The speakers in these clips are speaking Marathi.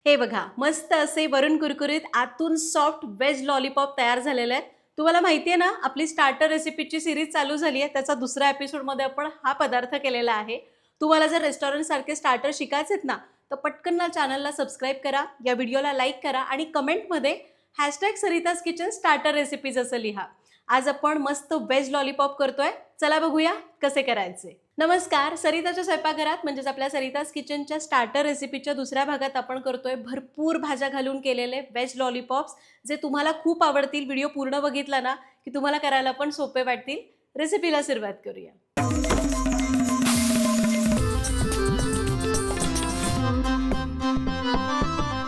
हे बघा, मस्त असे वरून कुरकुरीत आतून सॉफ्ट वेज लॉलीपॉप तयार झालेले आहेत. तुम्हाला माहिती आहे ना, आपली स्टार्टर रेसिपीची सीरीज चालू झाली आहे. त्याचा दुसऱ्या एपिसोडमध्ये आपण हा पदार्थ केलेला आहे. तुम्हाला जर रेस्टॉरंटसारखे स्टार्टर शिकायचे आहेत ना, तर पटकन ना चॅनलला सबस्क्राईब करा, या व्हिडिओला लाईक करा आणि कमेंटमध्ये #सरिताज किचन स्टार्टर रेसिपीज असं लिहा. आज आपण मस्त वेज लॉलीपॉप करतोय. चला बघूया कसे करायचे. नमस्कार, सरिताच्या स्वयंपाकघरात म्हणजेच आपल्या सरिताज किचनच्या स्टार्टर रेसिपीच्या दुसऱ्या भागात आपण करतोय भरपूर भाज्या घालून केलेले वेज लॉलीपॉप्स, जे तुम्हाला खूप आवडतील. व्हिडिओ पूर्ण बघितला ना की तुम्हाला करायला पण सोपे वाटतील. रेसिपीला सुरुवात करूया.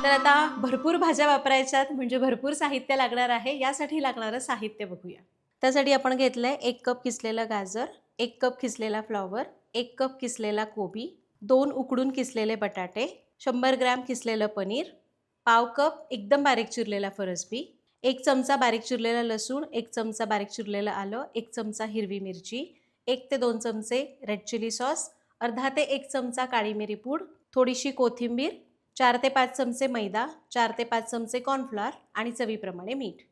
तर आता भरपूर भाज्या वापरायच्यात म्हणजे भरपूर साहित्य लागणार आहे. यासाठी लागणारं साहित्य बघूया. त्यासाठी आपण घेतलंय 1 कप किसलेलं गाजर, 1 कप किसलेला फ्लॉवर, 1 कप किसलेला कोबी, 2 उकडून किसलेले बटाटे, 100 ग्रॅम किसलेलं पनीर, पाव कप एकदम बारीक चिरलेला फरसबी, 1 चमचा बारीक चिरलेला लसूण, 1 चमचा बारीक चिरलेलं आलं, 1 चमचा हिरवी मिरची, 1 ते 2 चमचे रेड चिली सॉस, अर्धा ते 1 चमचा काळी मिरी पूड, थोडीशी कोथिंबीर, 4 ते 5 चमचे मैदा, 4 ते 5 चमचे कॉर्नफ्लॉर आणि चवीप्रमाणे मीठ.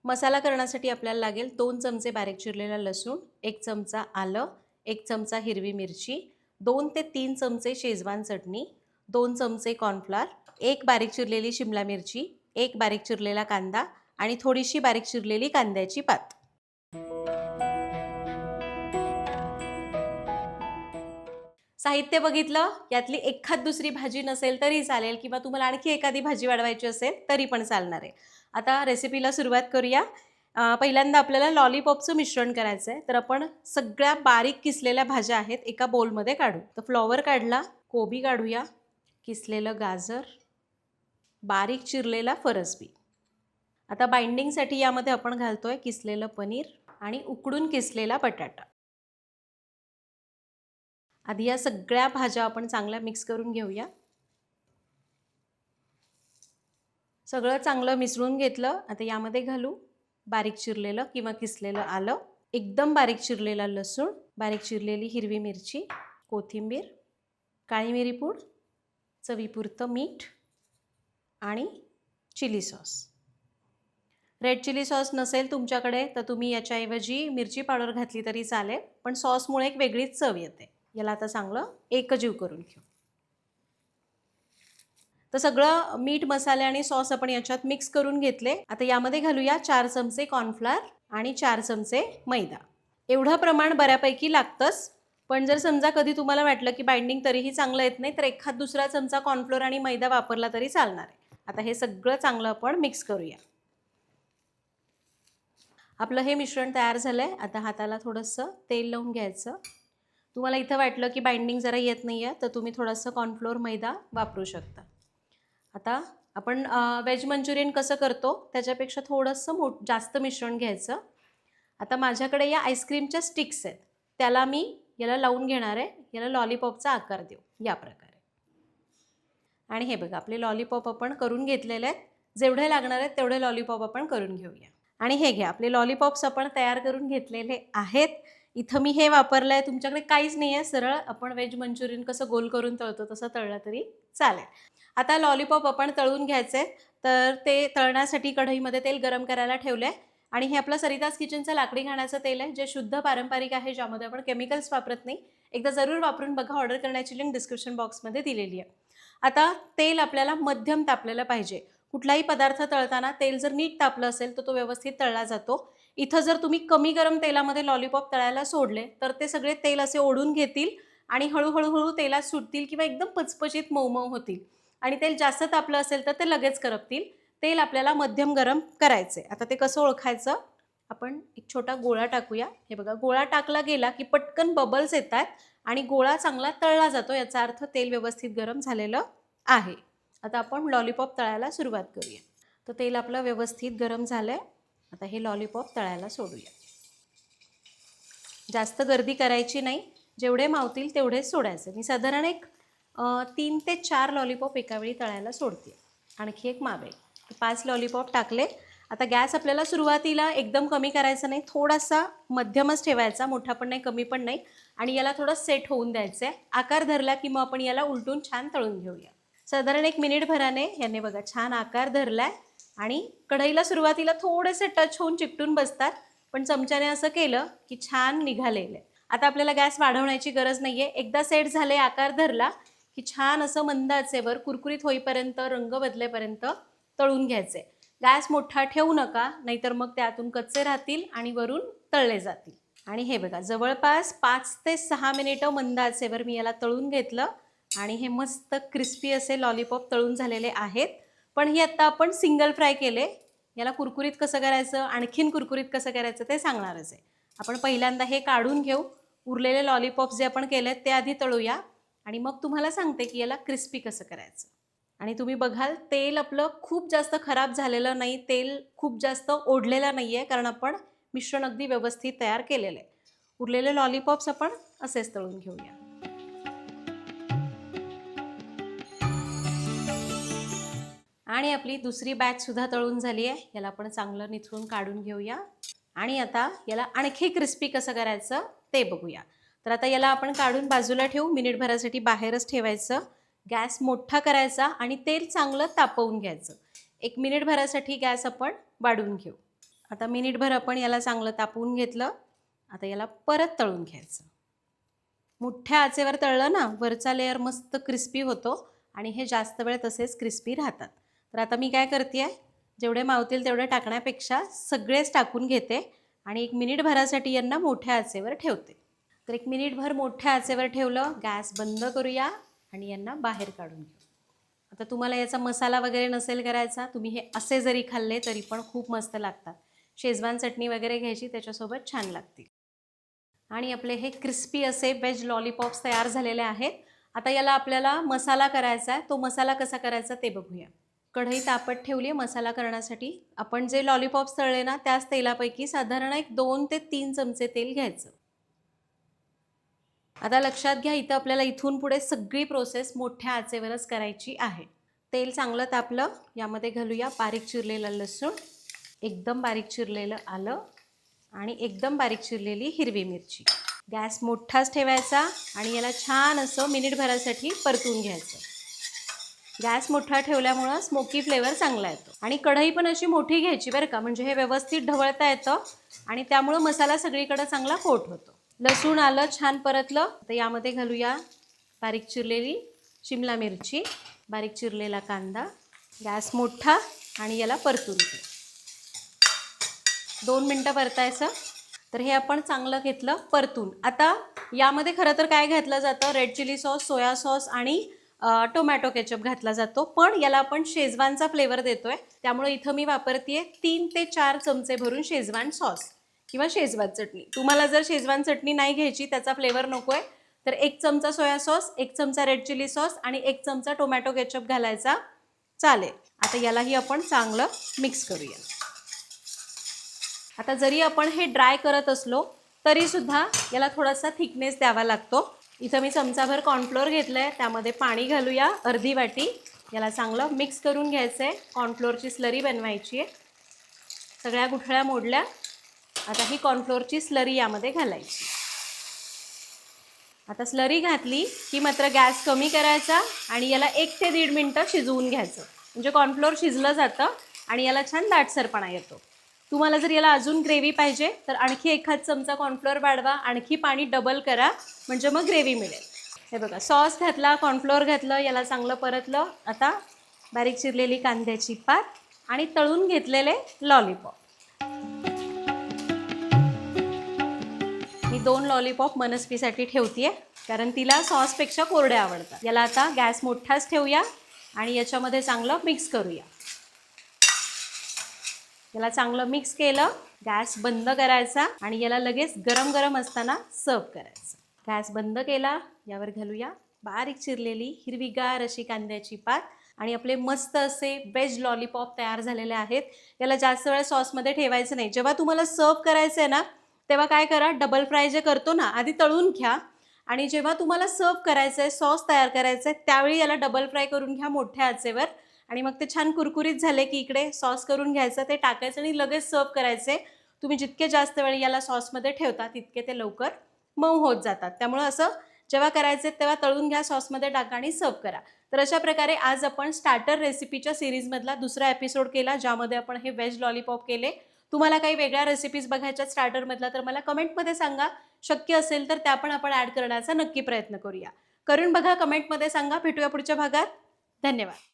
मसाला करण्यासाठी आपल्याला लागेल 2 चमचे बारीक चिरलेला लसूण, 1 चमचा आलं, 1 चमचा हिरवी मिरची, 2 ते 3 चमचे शेजवान चटणी, 2 चमचे कॉर्नफ्लॉर, 1 बारीक चिरलेली शिमला मिरची, 1 बारीक चिरलेला कांदा आणि थोडीशी बारीक चिरलेली कांद्याची पात. साहित्य बघितलं, यातली एखाद दुसरी भाजी नसेल तरी चालेल किंवा तुम्हाला आणखी एखादी भाजी वाढवायची असेल तरी पण चालणार आहे. आता रेसिपीला सुरुवात करूया. पहिल्यांदा आपल्याला लॉलीपॉपचं मिश्रण करायचं आहे. तर आपण सगळ्या बारीक किसलेल्या भाज्या आहेत एका बोलमध्ये काढू. तर फ्लॉवर काढला, कोबी काढूया, किसलेलं गाजर, बारीक चिरलेला फरसबी. आता बाइंडिंगसाठी यामध्ये आपण घालतोय किसलेलं पनीर आणि उकडून किसलेला बटाटा. आधी या सगळ्या भाज्या आपण चांगल्या मिक्स करून घेऊया. सगळं चांगलं मिसळून घेतलं. आता यामध्ये घालू बारीक चिरलेलं किंवा किसलेलं आलं, एकदम बारीक चिरलेला लसूण, बारीक चिरलेली हिरवी मिरची, कोथिंबीर, काळी मिरी पूड, चवीपुरतं मीठ आणि chilli sauce. Red chilli sauce नसेल तुमच्याकडे तर तुम्ही याच्याऐवजी मिरची पावडर घातली तरी चालेल, पण सॉसमुळे एक वेगळीच चव येते. याला आता चांगलं एकजीव करून घेऊ. तर सगळं मीठ, मसाले आणि सॉस आपण याच्यात मिक्स करून घेतले. आता यामध्ये घालूया 4 चमचे कॉर्नफ्लॉर आणि 4 चमचे मैदा. एवढं प्रमाण बऱ्यापैकी लागतंच, पण जर समजा कधी तुम्हाला वाटलं की बाइंडिंग तरीही चांगलं येत नाही तर एखाद दुसरा चमचा कॉर्नफ्लॉर आणि मैदा वापरला तरी चालणार आहे. आता हे सगळं चांगलं आपण मिक्स करूया. आपलं हे मिश्रण तयार झालंय. आता हाताला थोडंसं तेल लावून घ्यायचं. तुम्हाला इथं वाटलं की बाइंडिंग जरा येत नाही आहे तर तुम्ही थोडंसं कॉर्नफ्लोअर मैदा वापरू शकता. आता आपण वेज मंचुरियन कसं करतो त्याच्यापेक्षा थोडंसं जास्त मिश्रण घ्यायचं. आता माझ्याकडे या आईस्क्रीमच्या स्टिक्स आहेत, त्याला मी याला लावून घेणार आहे. याला लॉलीपॉपचा आकार देऊ या प्रकारे. आणि हे बघा, आपले लॉलीपॉप आपण करून घेतलेले आहेत. जेवढे लागणार आहेत तेवढे लॉलीपॉप आपण करून घेऊया. आणि हे घ्या, आपले लॉलीपॉप्स आपण तयार करून घेतलेले आहेत. इथं मी हे वापरलं आहे. तुमच्याकडे काहीच नाही आहे, सरळ आपण वेज मंचुरियन कसं गोल करून तळतो तसं तळलं तरी चालेल. आता लॉलीपॉप आपण तळून घ्यायचे. तर ते तळण्यासाठी कढईमध्ये तेल गरम करायला ठेवलं आहे. आणि हे आपलं सरिताज किचनचं लाकडी घाण्याचं तेल आहे, जे शुद्ध पारंपरिक आहे, ज्यामध्ये आपण केमिकल्स वापरत नाही. एकदा जरूर वापरून बघा. ऑर्डर करण्याची लिंक डिस्क्रिप्शन बॉक्समध्ये दिलेली आहे. आता तेल आपल्याला मध्यम तापलेलं पाहिजे. कुठलाही पदार्थ तळताना तेल जर नीट तापलं असेल तर तो व्यवस्थित तळला जातो. इथं जर तुम्ही कमी गरम तेलामध्ये लॉलीपॉप तळायला सोडले तर ते सगळे तेल असे ओढून घेतील आणि हळूहळू तेलात सुटतील किंवा एकदम पचपचित मऊ होतील. आणि तेल जास्त तापलं असेल तर ते लगेच करपतील. तेल आपल्याला मध्यम गरम करायचे. आता ते कसं ओळखायचं? आपण एक छोटा गोळा टाकूया. हे बघा, गोळा टाकला गेला की पटकन बबल्स येतात आणि गोळा चांगला तळला जातो. याचा अर्थ तेल व्यवस्थित गरम झालेलं आहे. आता आपण लॉलीपॉप तळायला सुरुवात करूया. तर तेल आपलं व्यवस्थित गरम झालंय. आता हे लॉलीपॉप तळायला सोडूया. जास्त गर्दी करायची नाही, जेवढे मावतील तेवढेच सोडायचे. मी साधारण एक 3 ते 4 लॉलीपॉप एका वेळी तळायला सोडते. आणखी एक मावेल. 5 लॉलीपॉप टाकले. आता गॅस आपल्याला सुरुवातीला एकदम कमी करायचा नाही, थोडासा मध्यमच ठेवायचा, मोठा पण नाही कमी पण नाही, आणि याला थोडं सेट होऊन द्यायचं आहे. आकार धरला की मग आपण याला उलटून छान तळून घेऊया. साधारण 1 मिनिटभराने याने बघा छान आकार धरलाय आणि कढईला सुरुवातीला थोडेसे टच होऊन चिकटून बसतात, पण चमच्याने असं केलं की छान निघालेलं आहे. आता आपल्याला गॅस वाढवण्याची गरज नाही आहे. एकदा सेट झाले, आकार धरला की छान असं मंद आचेवर कुरकुरीत होईपर्यंत, रंग बदलेपर्यंत तळून घ्यायचे. गॅस मोठा ठेवू नका, नाहीतर मग त्यातून कच्चे राहतील आणि वरून तळले जातील. आणि हे बघा जवळपास 5 ते 6 मिनिटं मंद आचेवर मी याला तळून घेतलं आणि हे मस्त क्रिस्पी असे लॉलीपॉप तळून झालेले आहेत. पण ही आत्ता आपण सिंगल फ्राय केले. याला कुरकुरीत कसं करायचं, आणखीन कुरकुरीत कसं करायचं ते सांगणारच आहे. आपण पहिल्यांदा हे काढून घेऊ. उरलेले लॉलीपॉप जे आपण केलेत ते आधी तळूया आणि मग तुम्हाला सांगते की याला क्रिस्पी कसं करायचं. आणि तुम्ही बघाल तेल आपलं खूप जास्त खराब झालेलं नाही, तेल खूप जास्त ओढलेलं नाही आहे, कारण आपण मिश्रण अगदी व्यवस्थित तयार केलेलं आहे. उरलेले लॉलीपॉप्स आपण असेच तळून घेऊया. आणि आपली दुसरी बॅच सुद्धा तळून झाली आहे. याला आपण चांगलं निथळून काढून घेऊया आणि आता याला आणखी क्रिस्पी कसं करायचं ते बघूया. तर आता याला आपण काढून बाजूला ठेवू. मिनिटभरासाठी बाहेरच ठेवायचं. गॅस मोठा करायचा आणि तेल चांगलं तापवून घ्यायचं. 1 मिनिटभरासाठी गॅस आपण वाढवून घेऊ. आता मिनिटभर आपण याला चांगलं तापवून घेतलं. आता याला परत तळून घ्यायचं. मोठ्या आचेवर तळलं ना, वरचा लेअर मस्त क्रिस्पी होतो आणि हे जास्त वेळ तसेच क्रिस्पी राहतात. तर आता मी काय करते, जेवढे मावतील तेवढे टाकण्यापेक्षा सगळेच टाकून घेते आणि 1 मिनिटभरासाठी यांना मोठ्या आचेवर ठेवते. तर 1 मिनिटभर मोठ्या आचेवर ठेवलं. गॅस बंद करूया आणि यांना बाहेर काढून घेऊ. आता तुम्हाला याचा मसाला वगैरे नसेल करायचा, तुम्ही हे असे जरी खाल्ले तरी पण खूप मस्त लागतात. शेजवान चटणी वगैरे घ्यायची, त्याच्यासोबत छान लागतील. आणि आपले हे क्रिस्पी असे वेज लॉलीपॉप्स तयार झालेले आहेत. आता याला आपल्याला मसाला करायचा आहे. तो मसाला कसा करायचा ते बघूया. कढई तापत ठेवली आहे मसाला करण्यासाठी. आपण जे लॉलीपॉप्स तळले ना, त्याच तेलापैकी साधारण 2 ते 3 चमचे तेल घ्यायचं. आता लक्षात घ्या, इथं आपल्याला इथून पुढे सगळी प्रोसेस मोठ्या आचेवरच करायची आहे. तेल चांगलं तापलं. यामध्ये घालूया बारीक चिरलेलं लसूण, एकदम बारीक चिरलेलं आलं आणि एकदम बारीक चिरलेली हिरवी मिरची. गॅस मोठाच ठेवायचा आणि याला छान असं मिनिटभरासाठी परतून घ्यायचं. गॅस मोठा ठेवल्यामुळं स्मोकी फ्लेवर चांगला येतो. आणि कढई पण अशी मोठी घ्यायची बरं का, म्हणजे हे व्यवस्थित ढवळता येतं आणि त्यामुळं मसाला सगळीकडे चांगला कोट होतो. लसूण आलं छान परतलं. तर यामध्ये घालूया बारीक चिरलेली शिमला मिरची, बारीक चिरलेला कांदा. गॅस मोठा आणि याला परतून घेऊ. 2 मिनटं परतायचं. तर हे आपण चांगलं घेतलं परतून. आता यामध्ये खरं तर काय घातलं जातं, red chilli sauce, soya sauce आणि टोमॅटो केचप घातला जातो, पण याला आपण शेजवानचा फ्लेवर देतोय, त्यामुळे इथं मी वापरतेय 3 ते 4 चमचे भरून शेजवान सॉस किंवा शेजवान चटणी. तुम्हाला जर शेजवान चटणी नाही घ्यायची, त्याचा फ्लेवर नकोय, तर 1 चमचा सोया सॉस, 1 चमचा रेड चिली सॉस आणि 1 चमचा टोमॅटो केचप घालायचा, चालेल. आता यालाही आपण चांगलं मिक्स करूया. आता जरी आपण हे ड्राय करत असलो तरी सुद्धा याला थोडासा थिकनेस द्यावा लागतो. इथं मी चमचाभर कॉर्नफ्लोअर घेतलं आहे, त्यामध्ये पाणी घालूया अर्धी वाटी. याला चांगलं मिक्स करून घ्यायचं आहे. कॉर्नफ्लोअरची स्लरी बनवायची आहे. सगळ्या गुठळ्या मोडल्या. आता ही कॉर्नफ्लोअरची स्लरी यामध्ये घालायची. आता स्लरी घातली की मात्र गॅस कमी करायचा आणि याला 1 ते 1.5 मिनटं शिजवून घ्यायचं, म्हणजे कॉर्नफ्लोअर शिजलं जातं आणि याला छान दाटसरपणा येतो. तुम्हाला जर याला अजून ग्रेव्ही पाहिजे तर आणखी 1 चमचा कॉर्नफ्लोअर वाढवा, आणखी पाणी डबल करा, म्हणजे मग ग्रेव्ही मिळेल. हे बघा, सॉस घातला, कॉर्नफ्लोअर घातलं, याला चांगलं परतलं. आता बारीक चिरलेली कांद्याची पात आणि तळून घेतलेले लॉलीपॉप. मी 2 लॉलीपॉप मनस्वीसाठी ठेवतेय, कारण तिला सॉसपेक्षा कोरडे आवडतात. याला आता गॅस मोठाच ठेवूया आणि याच्यामध्ये चांगलं मिक्स करूया. याला चांगलं मिक्स केलं. गॅस बंद करायचा आणि याला लगेच गरम गरम असताना सर्व करायचं. गॅस बंद केला. यावर घालूया बारीक चिरलेली हिरवीगार अशी कांद्याची पात आणि आपले मस्त असे वेज लॉलीपॉप तयार झालेले आहेत. याला जास्त वेळ सॉसमध्ये ठेवायचं नाही. जेव्हा तुम्हाला सर्व करायचं आहे ना, तेव्हा काय करा, डबल फ्राय जे करतो ना, आधी तळून घ्या आणि जेव्हा तुम्हाला सर्व करायचं आहे, सॉस तयार करायचं आहे, त्यावेळी याला डबल फ्राय करून घ्या मोठ्या आचेवर आणि मग ते छान कुरकुरीत झाले की इकडे सॉस करून घ्यायचं, ते टाकायचं आणि लगेच सर्व करायचे. तुम्ही जितके जास्त वेळ याला सॉसमध्ये ठेवता तितके ते लवकर मऊ होत जातात. त्यामुळं असं जेव्हा करायचे तेव्हा तळून घ्या, सॉसमध्ये टाका आणि सर्व करा. तर अशा प्रकारे आज आपण स्टार्टर रेसिपीच्या सीरीजमधला दुसरा एपिसोड केला, ज्यामध्ये आपण हे व्हेज लॉलीपॉप केले. तुम्हाला काही वेगळ्या रेसिपीज बघायच्या स्टार्टरमधला तर मला कमेंटमध्ये सांगा. शक्य असेल तर त्या पण आपण ॲड करण्याचा नक्की प्रयत्न करूया. करून बघा, कमेंटमध्ये सांगा. भेटूया पुढच्या भागात. धन्यवाद.